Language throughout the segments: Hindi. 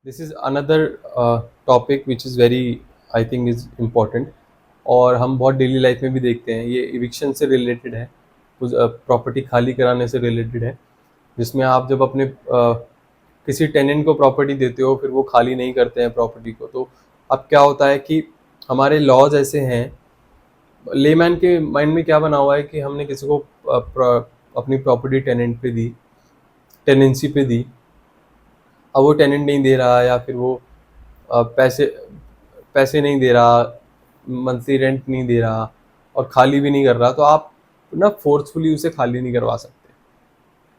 This is another topic which is very I think is important और हम बहुत डेली लाइफ में भी देखते हैं। ये इविक्शन से रिलेटेड है, कुछ प्रॉपर्टी खाली कराने से रिलेटेड है, जिसमें आप जब अपने किसी टेनेंट को प्रॉपर्टी देते हो फिर वो खाली नहीं करते हैं प्रॉपर्टी को, तो अब क्या होता है कि हमारे लॉज ऐसे हैं, लेमैन के माइंड में क्या बना हुआ है कि हमने किसी को अपनी प्रॉपर्टी टेनेंट पे दी, टेनेंसी पे दी, अब वो टेनेंट नहीं दे रहा या फिर वो पैसे पैसे नहीं दे रहा, मंथली रेंट नहीं दे रहा और खाली भी नहीं कर रहा, तो आप ना फोर्सफुली उसे खाली नहीं करवा सकते।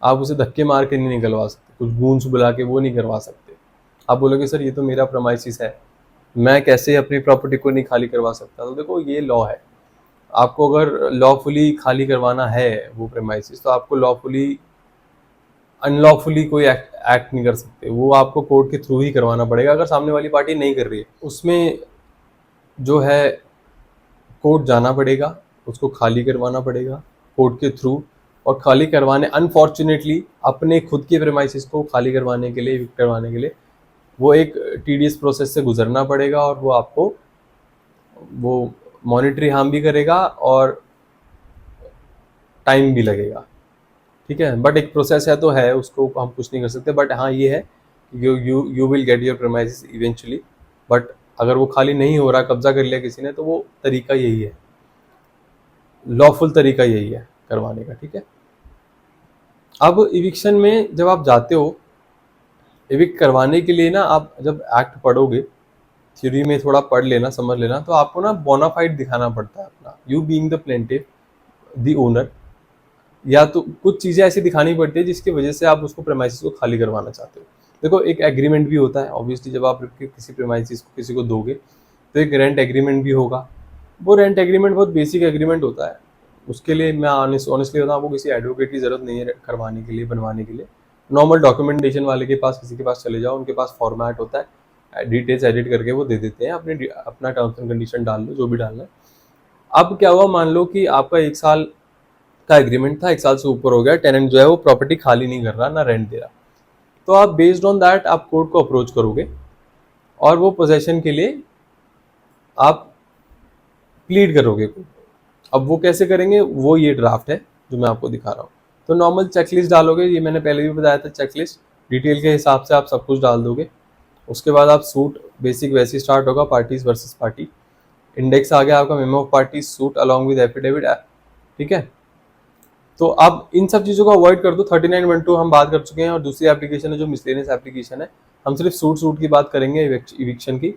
आप उसे धक्के मार के नहीं निकलवा सकते, कुछ गूंज बुला के वो नहीं करवा सकते। आप बोलोगे सर ये तो मेरा प्रमाइसिस है, मैं कैसे अपनी प्रॉपर्टी को नहीं खाली करवा सकता? तो देखो ये लॉ है, आपको अगर लॉफुली खाली करवाना है वो प्रेमाइसिस, तो आपको लॉफुली अनलॉफुली कोई एक्ट नहीं कर सकते, वो आपको कोर्ट के थ्रू ही करवाना पड़ेगा। अगर सामने वाली पार्टी नहीं कर रही है उसमें जो है कोर्ट जाना पड़ेगा, उसको खाली करवाना पड़ेगा कोर्ट के थ्रू। और खाली करवाने अनफॉर्चुनेटली अपने खुद के प्रेमाइसिस को खाली करवाने के लिए, इविक्ट करवाने के लिए वो एक टीडियस प्रोसेस से गुजरना पड़ेगा और वो आपको वो मॉनिटरी हार्म भी करेगा और टाइम भी लगेगा। ठीक है, बट एक प्रोसेस है तो है, उसको हम कुछ नहीं कर सकते। बट हाँ ये है you will get your premises eventually, but अगर वो खाली नहीं हो रहा, कब्जा कर लिया किसी ने, तो वो तरीका यही है, लॉफुल तरीका यही है करवाने का। ठीक है, अब इविक्शन में जब आप जाते हो इविक्ट करवाने के लिए ना, आप जब एक्ट पढ़ोगे, थ्योरी में थोड़ा पढ़ लेना, समझ लेना, तो आपको ना बोनाफाइड दिखाना पड़ता है अपना, you being the plaintiff, the owner, या तो कुछ चीज़ें ऐसी दिखानी पड़ती है जिसकी वजह से आप उसको प्रेमाइसिस को खाली करवाना चाहते हो। देखो एक एग्रीमेंट भी होता है ऑब्वियसली, जब आप किसी प्रेमाइसिस को किसी को दोगे तो एक रेंट एग्रीमेंट भी होगा। वो रेंट एग्रीमेंट बहुत बेसिक एग्रीमेंट होता है, उसके लिए मैं ऑनेस्टली बताऊँ, आपको किसी एडवोकेट की ज़रूरत नहीं है करवाने के लिए, बनवाने के लिए। नॉर्मल डॉक्यूमेंटेशन वाले के पास, किसी के पास चले जाओ, उनके पास फॉर्मेट होता है, डिटेल्स एडिट करके वो दे देते हैं, अपना टर्म्स एंड कंडीशन डाल लो जो भी डालना है। अब क्या हुआ, मान लो कि आपका 1 साल का एग्रीमेंट था, 1 साल से ऊपर हो गया, टेनेंट जो है वो प्रॉपर्टी खाली नहीं कर रहा, ना रेंट दे रहा, तो आप बेस्ड ऑन दैट आप कोर्ट को अप्रोच करोगे और वो पोजेशन के लिए आप प्लीड करोगे। अब वो कैसे करेंगे, वो ये ड्राफ्ट है जो मैं आपको दिखा रहा हूँ। तो नॉर्मल चेकलिस्ट डालोगे, ये मैंने पहले भी बताया था, चेकलिस्ट डिटेल के हिसाब से आप सब कुछ डाल दोगे। उसके बाद आप सूट बेसिक वैसे स्टार्ट होगा, पार्टीज वर्सेस पार्टी, इंडेक्स आ गया आपका, memo of party, suit along with affidavit. ठीक है, तो अब इन सब चीज़ों को अवॉइड कर दो। 3912 हम बात कर चुके हैं और दूसरी एप्लीकेशन है जो मिसलेनियस एप्लीकेशन है, हम सिर्फ सूट की बात करेंगे इविक्शन की,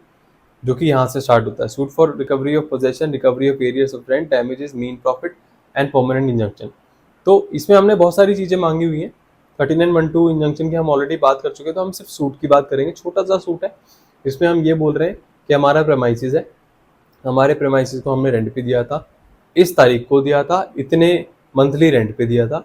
जो कि यहाँ से स्टार्ट होता है। Suit for recovery of possession, recovery of arrears of rent, damages, mean profit and permanent injunction. तो इसमें हमने बहुत सारी चीज़ें मांगी हुई हैं। 3912 इंजंक्शन की हम ऑलरेडी बात कर चुके हैं, तो हम सिर्फ सूट की बात करेंगे। छोटा सा सूट है, इसमें हम ये बोल रहे हैं कि हमारा प्रेमाइसिस है, हमारे प्रेमाइसिस को हमने रेंट पे दिया था, इस तारीख को दिया था, इतने मंथली रेंट पे दिया था।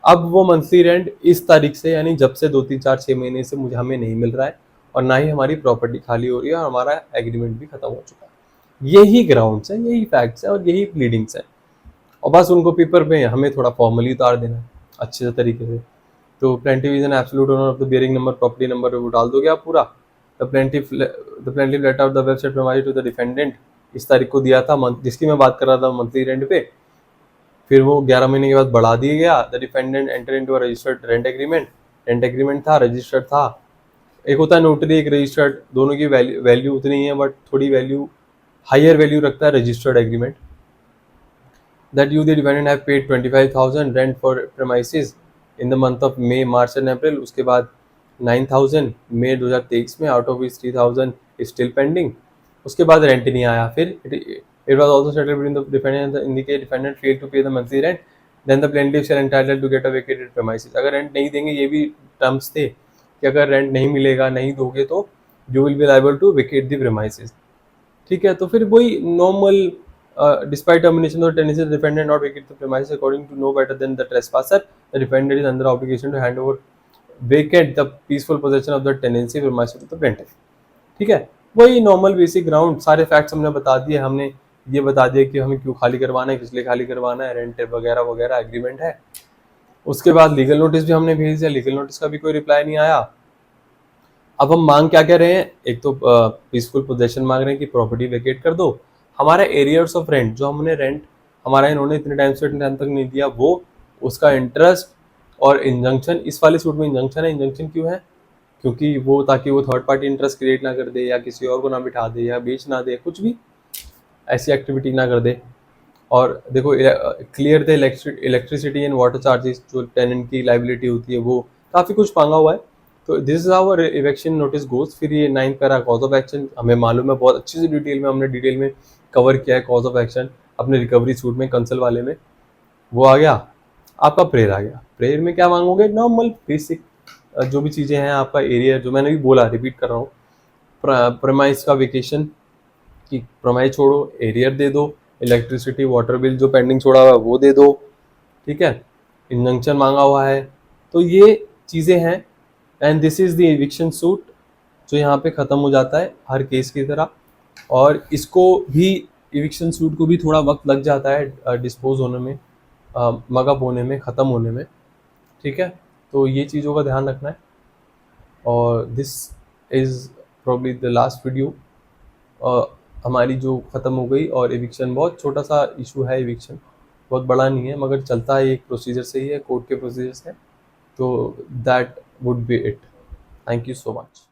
अब वो मंथली रेंट इस तारीख से, यानी जब से 2 3 4 6 महीने से मुझे हमें नहीं मिल रहा है और ना ही हमारी प्रॉपर्टी खाली हो रही है और हमारा एग्रीमेंट भी खत्म हो चुका है। यही ग्राउंड्स है, यही फैक्ट्स है और यही प्लीडिंग्स है, और बस उनको पेपर पे हमें थोड़ा फॉर्मली उतार देना है अच्छे से तरीके से। तो plaintiff is an absolute owner of the bearing number, property number वो डाल दोगे आप पूरा। The plaintiff letter of the website provided to the defendant, इस तारीख को दिया था, जिसकी मैं बात कर रहा था मंथली रेंट पे, फिर वो 11 महीने के बाद बढ़ा दिया गया। The defendant enter into a registered rent agreement, rent agreement था, रजिस्टर्ड था, एक होता है नोटरी, एक रजिस्टर्ड, दोनों की वैल्यू उतनी ही है, बट थोड़ी वैल्यू, हायर वैल्यू रखता है registered agreement. That you the defendant have paid 25,000 rent for premises in the month of May, March and April. उसके बाद 9,000 मई 2023 में, out of which 3,000 still pending. उसके बाद रेंट नहीं आया। फिर it was also settled between the defendant and the indicate defendant failed to pay the monthly rent, then the plaintiff shall entitled to get a vacated premises। अगर रेंट नहीं देंगे, ये भी टर्म्स थे कि अगर रेंट नहीं मिलेगा, नहीं दोगे, तो you will be liable to vacate the premises। ठीक है, तो फिर वही normal, despite termination of tenancy, the defendant not vacate the premises according to no better than the trespasser, the defendant is under obligation to hand over vacate the peaceful possession of the tenancy premises to the plaintiff। ठीक है, वही नॉर्मल बेसिक ग्राउंड, सारे फैक्ट्स हमने बता दिए। हमने ये बता दिया कि हमें क्यों खाली करवाना है, किस लिए खाली करवाना है, रेंट वगैरह वगैरह, एग्रीमेंट है। उसके बाद लीगल नोटिस भी हमने भेज दिया, लीगल नोटिस का भी कोई रिप्लाई नहीं आया। अब हम मांग क्या कह रहे हैं, एक तो पीसफुल पोजेशन मांग रहे हैं कि प्रॉपर्टी वेकेट कर दो, हमारा एरियर्स ऑफ रेंट जो हमने रेंट हमारा इन्होंने इतने टाइम से इतने टाइम तक नहीं दिया वो उसका इंटरेस्ट और इंजंक्शन, इस वाले सूट में इंजंक्शन है। इंजंक्शन क्यों है, क्योंकि वो ताकि वो थर्ड पार्टी इंटरेस्ट क्रिएट ना कर दे या किसी और को ना बिठा दे या बेच ना दे, कुछ भी ऐसी एक्टिविटी ना कर दे। और देखो clear the electricity and water charges, जो टेनेंट की लाइबिलिटी होती है वो काफ़ी कुछ मांगा हुआ है। तो this is our eviction notice goes. फिर ये 9 पैरा कॉज ऑफ एक्शन, हमें मालूम है बहुत अच्छी सी डिटेल में, हमने डिटेल में कवर किया है कॉज ऑफ एक्शन अपने रिकवरी सूट में, कंसल वाले में। वो आ गया, आपका प्रेयर आ गया। प्रेयर में क्या मांगोगे, नॉर्मल बेसिक जो भी चीज़ें हैं, आपका एरिया जो मैंने भी बोला, रिपीट कर रहा हूँ, प्रेमाइस का वेकेशन कि प्रेमाइस छोड़ो, एरियर दे दो, इलेक्ट्रिसिटी वाटर बिल जो पेंडिंग छोड़ा हुआ है वो दे दो, ठीक है, इंजंक्शन मांगा हुआ है। तो ये चीज़ें हैं and this is the eviction suit जो यहाँ पे ख़त्म हो जाता है हर केस की तरह। और इसको भी एविक्शन सूट को भी थोड़ा वक्त लग जाता है डिस्पोज होने में, मगअप होने में, ख़त्म होने में, ठीक है। तो ये चीज़ों का ध्यान रखना है। और this is probably the last video हमारी जो ख़त्म हो गई। और एविक्शन बहुत छोटा सा इशू है, एविक्शन बहुत बड़ा नहीं है, मगर चलता है एक प्रोसीजर से ही है, कोर्ट के प्रोसीजर से। तो that would be it. Thank you so much.